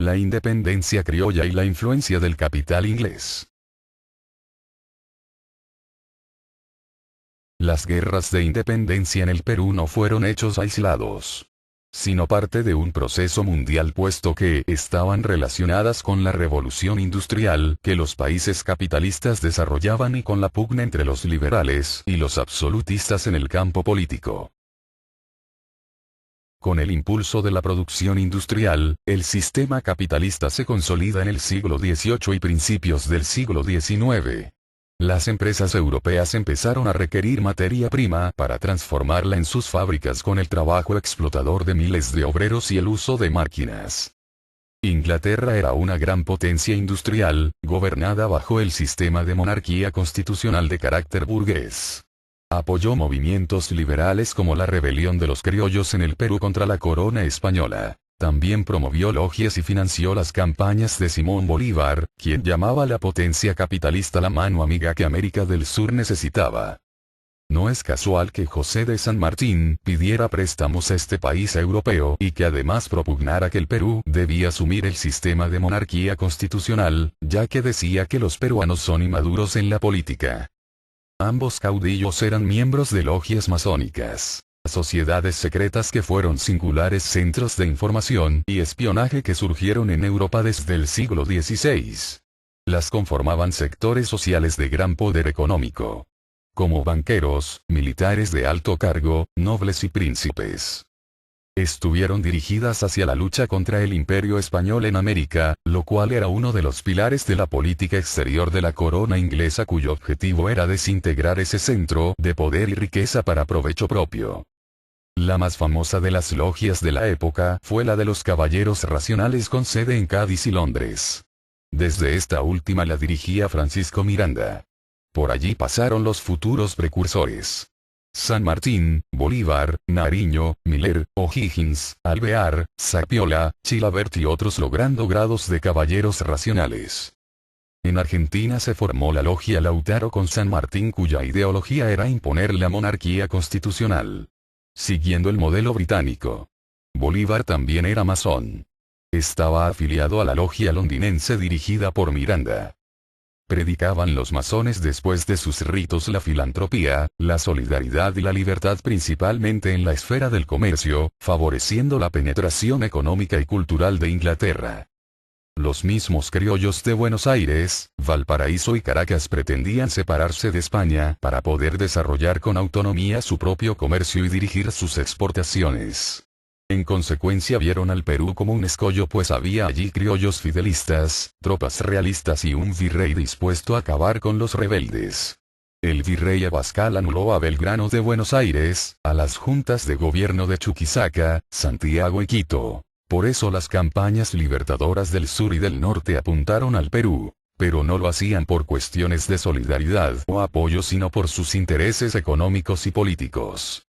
la independencia criolla y la influencia del capital inglés. Las guerras de independencia en el Perú no fueron hechos aislados, sino parte de un proceso mundial, puesto que estaban relacionadas con la revolución industrial que los países capitalistas desarrollaban y con la pugna entre los liberales y los absolutistas en el campo político. Con el impulso de la producción industrial, el sistema capitalista se consolida en el siglo XVIII y principios del siglo XIX. Las empresas europeas empezaron a requerir materia prima para transformarla en sus fábricas con el trabajo explotador de miles de obreros y el uso de máquinas. Inglaterra era una gran potencia industrial, gobernada bajo el sistema de monarquía constitucional de carácter burgués. Apoyó movimientos liberales como la rebelión de los criollos en el Perú contra la corona española. También promovió logias y financió las campañas de Simón Bolívar, quien llamaba a la potencia capitalista la mano amiga que América del Sur necesitaba. No es casual que José de San Martín pidiera préstamos a este país europeo y que además propugnara que el Perú debía asumir el sistema de monarquía constitucional, ya que decía que los peruanos son inmaduros en la política. Ambos caudillos eran miembros de logias masónicas, sociedades secretas que fueron singulares centros de información y espionaje que surgieron en Europa desde el siglo XVI. Las conformaban sectores sociales de gran poder económico, como banqueros, militares de alto cargo, nobles y príncipes. Estuvieron dirigidas hacia la lucha contra el Imperio Español en América, lo cual era uno de los pilares de la política exterior de la corona inglesa, cuyo objetivo era desintegrar ese centro de poder y riqueza para provecho propio. La más famosa de las logias de la época fue la de los Caballeros Racionales, con sede en Cádiz y Londres. Desde esta última la dirigía Francisco Miranda. Por allí pasaron los futuros precursores: San Martín, Bolívar, Nariño, Miller, O'Higgins, Alvear, Sapiola, Chilavert y otros, logrando grados de caballeros racionales. En Argentina se formó la logia Lautaro con San Martín, cuya ideología era imponer la monarquía constitucional, siguiendo el modelo británico. Bolívar también era masón. Estaba afiliado a la logia londinense dirigida por Miranda. Predicaban los masones después de sus ritos la filantropía, la solidaridad y la libertad, principalmente en la esfera del comercio, favoreciendo la penetración económica y cultural de Inglaterra. Los mismos criollos de Buenos Aires, Valparaíso y Caracas pretendían separarse de España para poder desarrollar con autonomía su propio comercio y dirigir sus exportaciones. En consecuencia vieron al Perú como un escollo, pues había allí criollos fidelistas, tropas realistas y un virrey dispuesto a acabar con los rebeldes. El virrey Abascal anuló a Belgrano de Buenos Aires, a las juntas de gobierno de Chuquisaca, Santiago y Quito. Por eso las campañas libertadoras del sur y del norte apuntaron al Perú, pero no lo hacían por cuestiones de solidaridad o apoyo, sino por sus intereses económicos y políticos.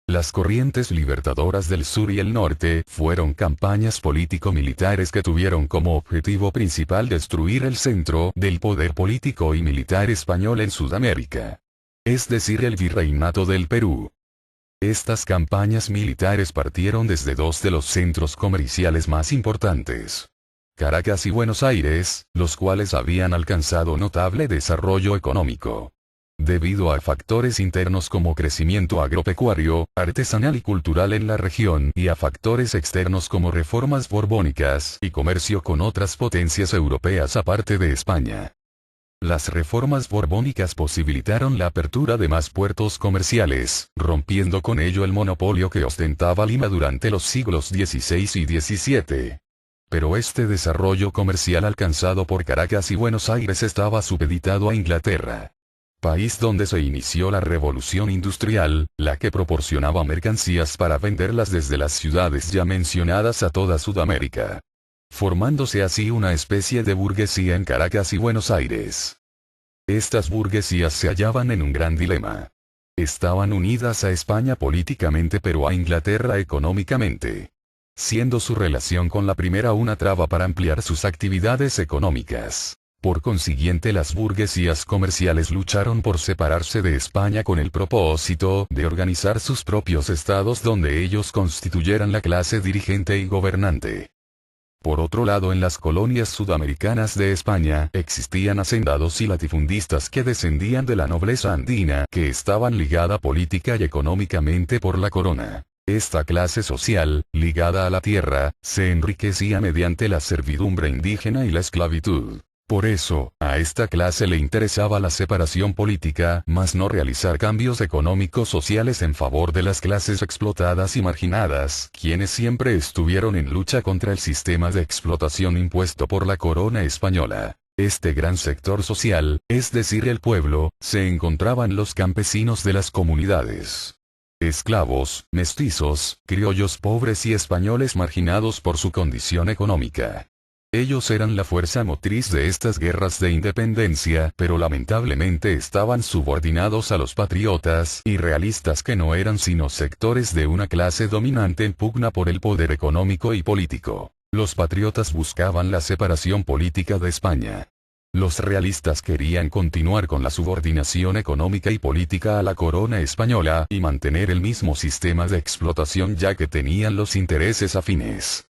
Las corrientes libertadoras del sur y el norte fueron campañas político-militares que tuvieron como objetivo principal destruir el centro del poder político y militar español en Sudamérica, es decir, el virreinato del Perú. Estas campañas militares partieron desde dos de los centros comerciales más importantes, Caracas y Buenos Aires, los cuales habían alcanzado notable desarrollo económico, debido a factores internos como crecimiento agropecuario, artesanal y cultural en la región, y a factores externos como reformas borbónicas y comercio con otras potencias europeas aparte de España. Las reformas borbónicas posibilitaron la apertura de más puertos comerciales, rompiendo con ello el monopolio que ostentaba Lima durante los siglos XVI y XVII. Pero este desarrollo comercial alcanzado por Caracas y Buenos Aires estaba supeditado a Inglaterra, país donde se inició la revolución industrial, la que proporcionaba mercancías para venderlas desde las ciudades ya mencionadas a toda Sudamérica, formándose así una especie de burguesía en Caracas y Buenos Aires. Estas burguesías se hallaban en un gran dilema. Estaban unidas a España políticamente pero a Inglaterra económicamente, siendo su relación con la primera una traba para ampliar sus actividades económicas. Por consiguiente, las burguesías comerciales lucharon por separarse de España con el propósito de organizar sus propios estados donde ellos constituyeran la clase dirigente y gobernante. Por otro lado, en las colonias sudamericanas de España existían hacendados y latifundistas que descendían de la nobleza andina que estaban ligada política y económicamente por la corona. Esta clase social, ligada a la tierra, se enriquecía mediante la servidumbre indígena y la esclavitud. Por eso, a esta clase le interesaba la separación política, mas no realizar cambios económicos sociales en favor de las clases explotadas y marginadas, quienes siempre estuvieron en lucha contra el sistema de explotación impuesto por la corona española. Este gran sector social, es decir el pueblo, se encontraban los campesinos de las comunidades. Esclavos, mestizos, criollos pobres y españoles marginados por su condición económica. Ellos eran la fuerza motriz de estas guerras de independencia, pero lamentablemente estaban subordinados a los patriotas y realistas que no eran sino sectores de una clase dominante en pugna por el poder económico y político. Los patriotas buscaban la separación política de España. Los realistas querían continuar con la subordinación económica y política a la corona española y mantener el mismo sistema de explotación ya que tenían los intereses afines.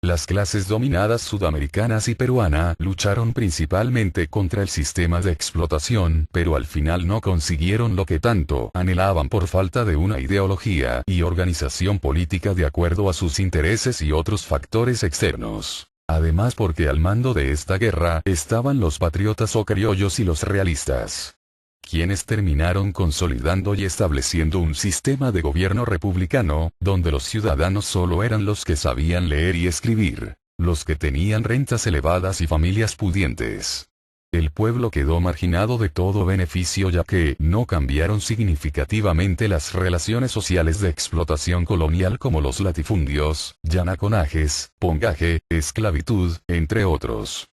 Las clases dominadas sudamericanas y peruana lucharon principalmente contra el sistema de explotación, pero al final no consiguieron lo que tanto anhelaban por falta de una ideología y organización política de acuerdo a sus intereses y otros factores externos. Además porque al mando de esta guerra estaban los patriotas o criollos y los realistas, quienes terminaron consolidando y estableciendo un sistema de gobierno republicano, donde los ciudadanos solo eran los que sabían leer y escribir, los que tenían rentas elevadas y familias pudientes. El pueblo quedó marginado de todo beneficio ya que no cambiaron significativamente las relaciones sociales de explotación colonial como los latifundios, llanaconajes, pongaje, esclavitud, entre otros.